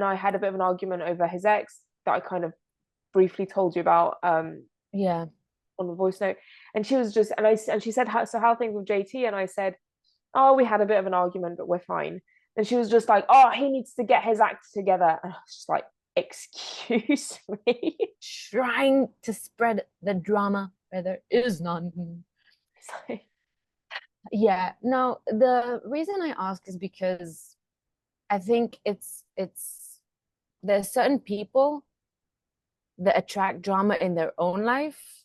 I had a bit of an argument over his ex that I kind of briefly told you about Yeah. on the voice note. And she was just, and she said, so how are things with JT? And I said, oh, we had a bit of an argument, but we're fine. And she was just like, oh, he needs to get his act together. And I was just like, excuse me. Trying to spread the drama where there is none. Like, Yeah, no, the reason I ask is because I think it's there's certain people that attract drama in their own life,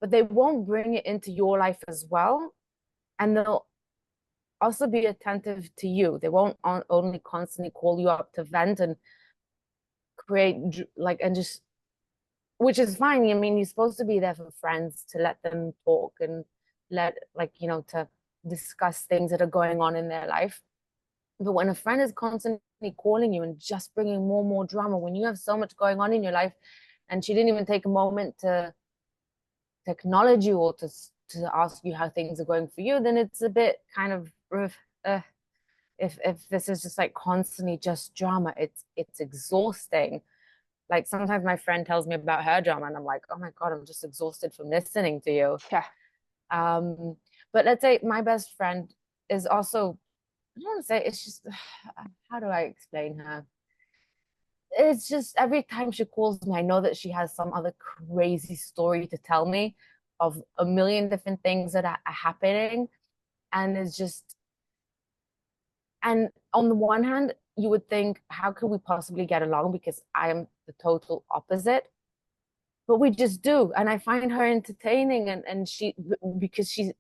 but they won't bring it into your life as well. And they'll also be attentive to you. They won't only constantly call you up to vent and create like and just which is fine. I mean, you're supposed to be there for friends to let them talk and let like to discuss things that are going on in their life. But when a friend is constantly calling you and just bringing more and more drama, when you have so much going on in your life, and she didn't even take a moment to acknowledge you or to ask you how things are going for you, then it's a bit kind of uh, if this is just like constantly just drama, it's exhausting. Like sometimes my friend tells me about her drama, and I'm like, oh my God, I'm just exhausted from listening to you. yeah, But let's say my best friend is also, I don't want to say it's just, how do I explain her? It's just every time she calls me, I know that she has some other crazy story to tell me of a million different things that are happening. And it's just, and on the one hand, you would think, how could we possibly get along? Because I am the total opposite. But we just do. And I find her entertaining and because she's,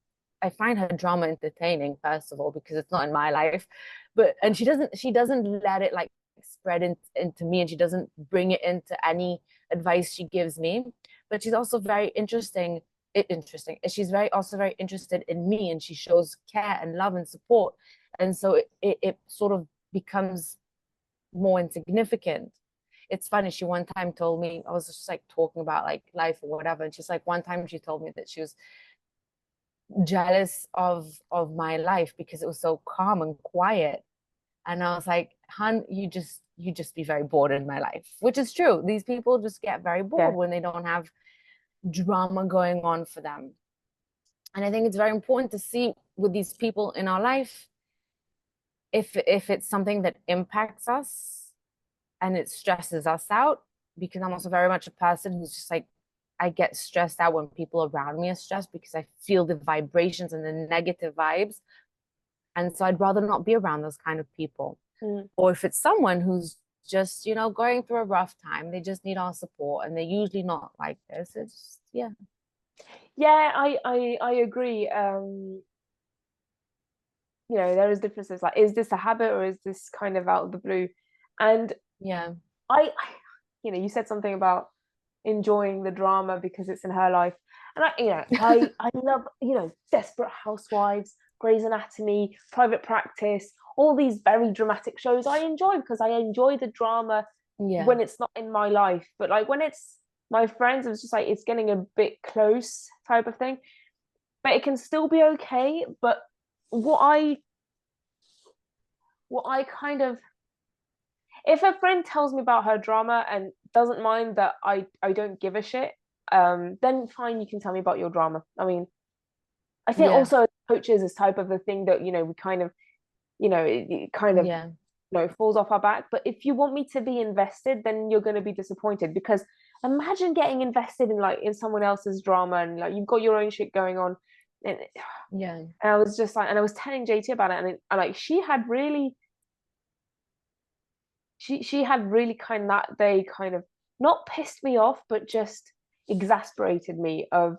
I find her drama entertaining, first of all, because it's not in my life. But, and she doesn't let it like spread into me, and she doesn't bring it into any advice she gives me. But she's also very interesting. She's very also very interested in me, and she shows care and love and support. And so it sort of becomes more insignificant. It's funny, she one time told me, I was just like talking about like life or whatever, and she's like, one time she told me that she was jealous of my life because it was so calm and quiet. And I was like, hun, you just be very bored in my life, which is true. These people just get very bored yeah, when they don't have drama going on for them. And I think it's very important to see with these people in our life, if it's something that impacts us and it stresses us out, because I'm also very much a person who's just like, I get stressed out when people around me are stressed because I feel the vibrations and the negative vibes. And so I'd rather not be around those kind of people. mm. Or if it's someone who's just, going through a rough time, they just need our support, and they're usually not like this. It's, yeah. Yeah, I agree. There is differences. Like, is this a habit or is this kind of out of the blue? And Yeah. I you said something about enjoying the drama because it's in her life, and I love Desperate Housewives, Grey's Anatomy, Private Practice, all these very dramatic shows. I enjoy because I enjoy the drama Yeah. when it's not in my life, but like when it's my friends, it's just like it's getting a bit close type of thing. But it can still be okay. But what I what I kind of if a friend tells me about her drama and doesn't mind that I don't give a shit, then fine, you can tell me about your drama. I mean, I think Yeah. also coaches is type of the thing that we kind of it kind of Yeah. falls off our back. But if you want me to be invested, then you're going to be disappointed, because imagine getting invested in like in someone else's drama and like you've got your own shit going on, and, Yeah. and I was just like, and I was telling JT about it, and like she had really kind that they kind of not pissed me off, but just exasperated me. Hmm.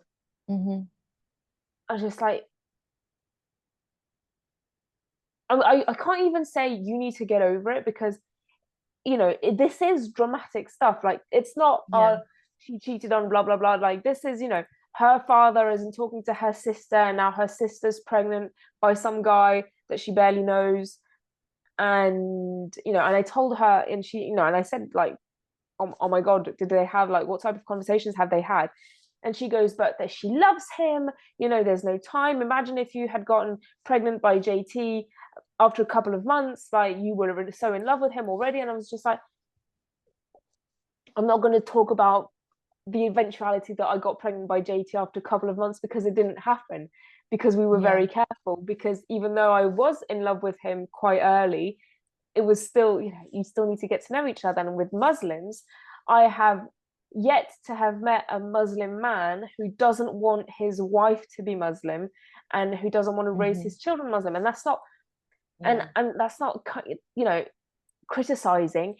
I was just like, I can't even say you need to get over it, because this is dramatic stuff. Like, it's not Yeah. she cheated on blah blah blah. Like, this is her father isn't talking to her sister, and now her sister's pregnant by some guy that she barely knows. And and I told her, and she and I said, like, oh my god, did they have, like, what type of conversations have they had? And she goes, but that she loves him, there's no time. Imagine if you had gotten pregnant by JT. after a couple of months, like you were so in love with him already. And I was just like, I'm not going to talk about the eventuality that I got pregnant by JT after a couple of months, because it didn't happen, because we were Yeah. very careful. Because even though I was in love with him quite early, it was still, you still need to get to know each other. And with Muslims, I have yet to have met a Muslim man who doesn't want his wife to be Muslim and who doesn't want to raise his children Muslim. And that's not, Yeah. and that's not, criticizing,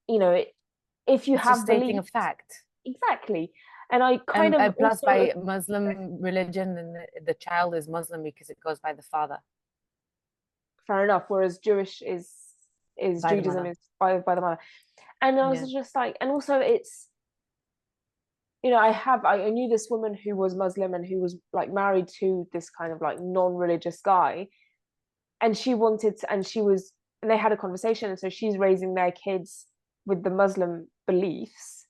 if you It's just have stating a beliefs. fact. Exactly. And I kind of Plus, also, by Muslim religion, and the child is Muslim because it goes by the father, fair enough, whereas Jewish is by the Judaism mother. is by the mother. And I was Yeah. just like, and also it's, I knew this woman who was Muslim and who was like married to this kind of like non-religious guy, and and they had a conversation, and so she's raising their kids with the Muslim beliefs,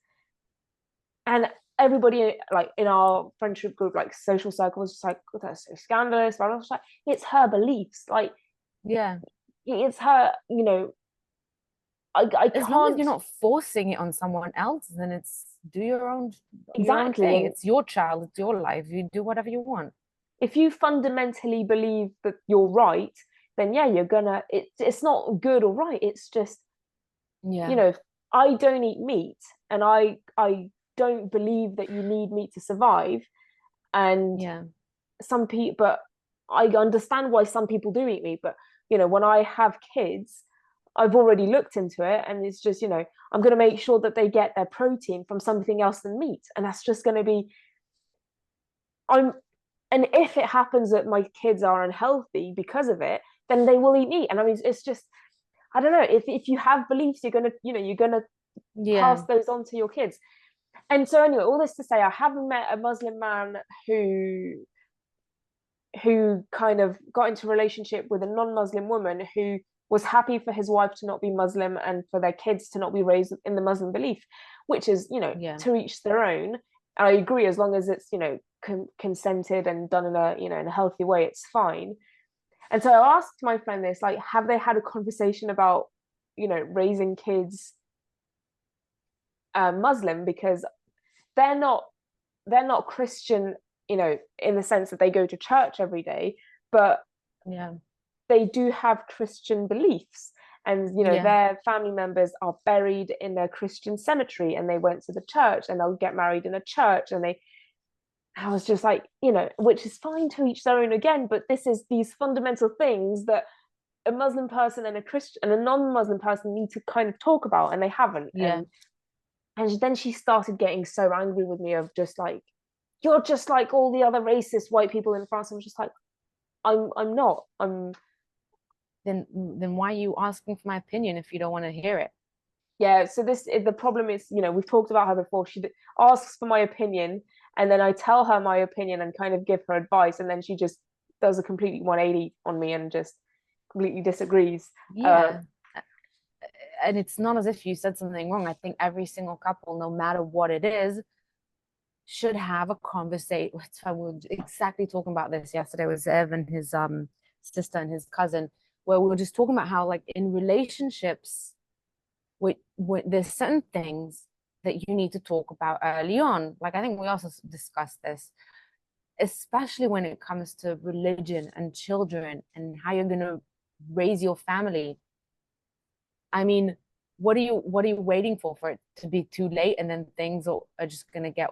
and everybody like in our friendship group, like social circle, was just like, oh, that's so scandalous. But I was like, it's her beliefs, like Yeah. it's her, I As long as can't. you're not forcing it on someone else, then it's do your own Exactly. thing. And It's your child, it's your life. You do whatever you want. if you fundamentally believe that you're right, then yeah, you're gonna, it's not good or right, it's just, you Yeah. know I don't eat meat, and I don't believe that you need meat to survive. And Yeah. some people, but I understand why some people do eat meat. But when I have kids, I've already looked into it, and it's just, I'm going to make sure that they get their protein from something else than meat. And that's just going to be, I'm and if it happens that my kids are unhealthy because of it, then they will eat meat. And I mean, it's just, I don't know, if you have beliefs, you're gonna pass Yeah. those on to your kids. And so anyway, all this to say, I haven't met a Muslim man who kind of got into a relationship with a non-Muslim woman who was happy for his wife to not be Muslim and for their kids to not be raised in the Muslim belief, which is, Yeah. to each their own. And I agree, as long as it's, consented and done in a healthy way, it's fine. And so I asked my friend this, like, have they had a conversation about, raising kids Muslim, because they're not they're not Christian, in the sense that they go to church every day, but Yeah. they do have Christian beliefs. And Yeah. their family members are buried in their Christian cemetery, and they went to the church, and they'll get married in a church. And I was just like, which is fine, to each their own again, but this is these fundamental things that a Muslim person and a Christian and a non-Muslim person need to kind of talk about, and they haven't. Yeah. And then she started getting so angry with me, of just like, you're just like all the other racist white people in France. I was just like, I'm not. Then why are you asking for my opinion if you don't want to hear it? Yeah. So the problem is, we've talked about her before. She asks for my opinion, and then I tell her my opinion and kind of give her advice, and then she just does a completely 180 on me and just completely disagrees. Yeah. And it's not as if you said something wrong. I think every single couple, no matter what it is, should have a conversation. We were exactly talking about this yesterday with Zev and his sister and his cousin, where we were just talking about how, like, in relationships, there's certain things that you need to talk about early on. Like, I think we also discussed this, especially when it comes to religion and children and how you're going to raise your family. I mean, what are you waiting for it to be too late, and then things are just going to get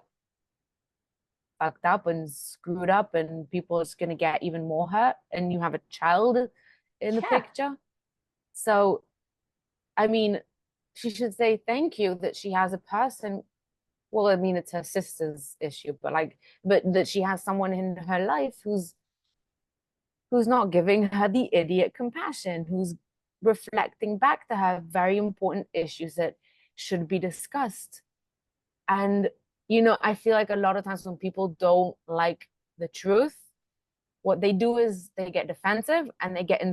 fucked up and screwed up, and people are just going to get even more hurt, and you have a child in the Yeah. picture. So, I mean, she should say thank you that she has a person. Well, I mean, it's her sister's issue, but that she has someone in her life who's not giving her the idiot compassion, who's reflecting back to her very important issues that should be discussed. And, I feel like a lot of times when people don't like the truth, what they do is they get defensive and they get Yeah.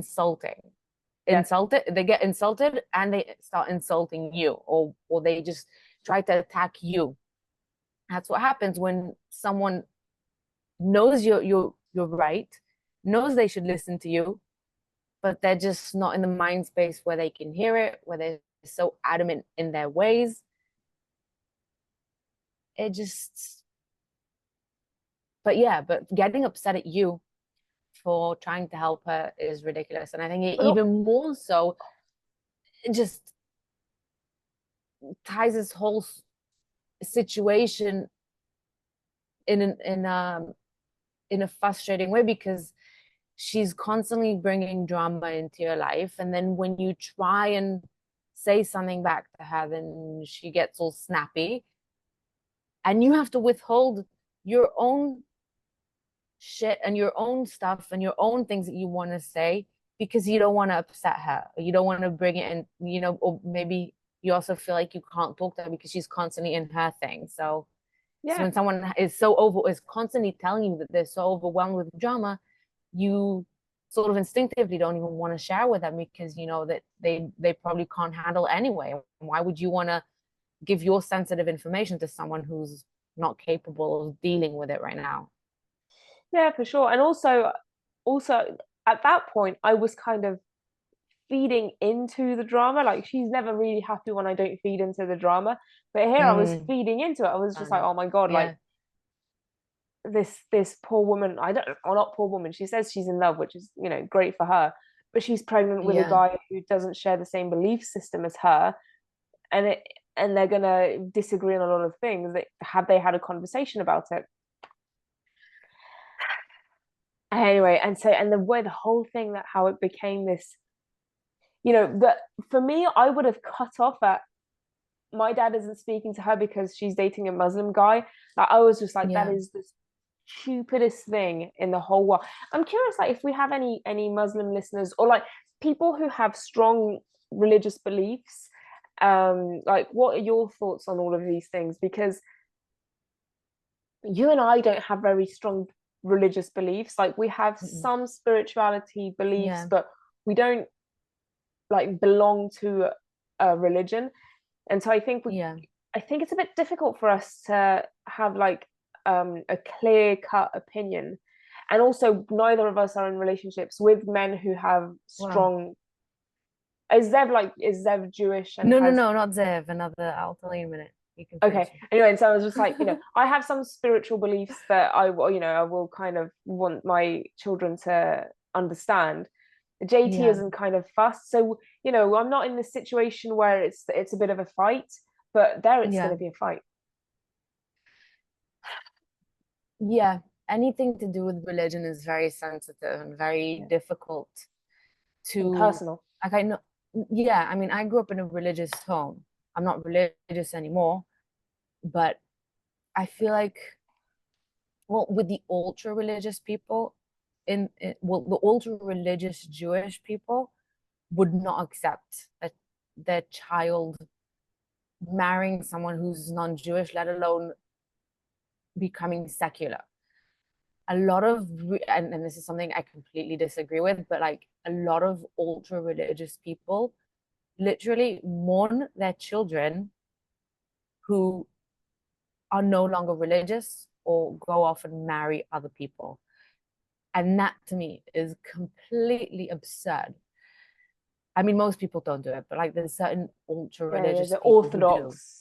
they get insulted, and they start insulting you, or they just try to attack you. That's what happens when someone knows you're right, knows they should listen to you, but they're just not in the mind space where they can hear it, where they're so adamant in their ways. It just, but yeah, but getting upset at you for trying to help her is ridiculous. And I think it But even more so, it just ties this whole situation in in a frustrating way, because she's constantly bringing drama into your life, and then when you try and say something back to her, then she gets all snappy, and you have to withhold your own shit and your own stuff and your own things that you want to say because you don't want to upset her, or you don't want to bring it in, or maybe you also feel like you can't talk to her because she's constantly in her thing. So yeah, when someone is constantly telling you that they're so overwhelmed with drama, you sort of instinctively don't even want to share with them, because you know that they probably can't handle it anyway. Why would you want to give your sensitive information to someone who's not capable of dealing with it right now? yeah, for sure. And also at that point, I was kind of feeding into the drama. Like she's never really happy when I don't feed into the drama. But here I was Mm, feeding into it. I was just like, um, oh my God, like yeah, this poor woman, I don't, or not poor woman, she says she's in love, which is, great for her, but she's pregnant with a yeah, guy who doesn't share the same belief system as her, and they're gonna disagree on a lot of things. Have they had a conversation about it? Anyway, and the way the whole thing, that how it became this, that for me, I would have cut off at, my dad isn't speaking to her because she's dating a Muslim guy. Like, I was just like, that yeah. is the stupidest thing in the whole world. I'm curious, like, if we have any Muslim listeners, or like people who have strong religious beliefs. Like, what are your thoughts on all of these things? Because you and I don't have very strong religious beliefs. Like, we have Mm-mm. some spirituality beliefs, Yeah, but we don't like belong to a religion. And so yeah, I think it's a bit difficult for us to have like a clear cut opinion. And also, neither of us are in relationships with men who have wow. strong. Is Zev Jewish and No, no, has, no, not Zev. Another. I'll tell you in a minute. You can okay. finish Anyway, and so I was just like, it. I have some spiritual beliefs that I will kind of want my children to understand. JT Yeah, isn't kind of fussed, so I'm not in this situation where it's a bit of a fight, but there it's going yeah, to be a fight. yeah. Anything to do with religion is very sensitive and very Yeah. difficult And to, personal. like, I know. Yeah, I mean, I grew up in a religious home. I'm not religious anymore, but I feel like, well, with the ultra religious people, well, the ultra religious Jewish people would not accept that their child marrying someone who's non-Jewish, let alone becoming secular. A lot of, and this is something I completely disagree with, but like a lot of ultra religious people literally mourn their children who are no longer religious or go off and marry other people. And that to me is completely absurd. I mean, most people don't do it, but like there's certain ultra Yeah, religious the people who do. orthodox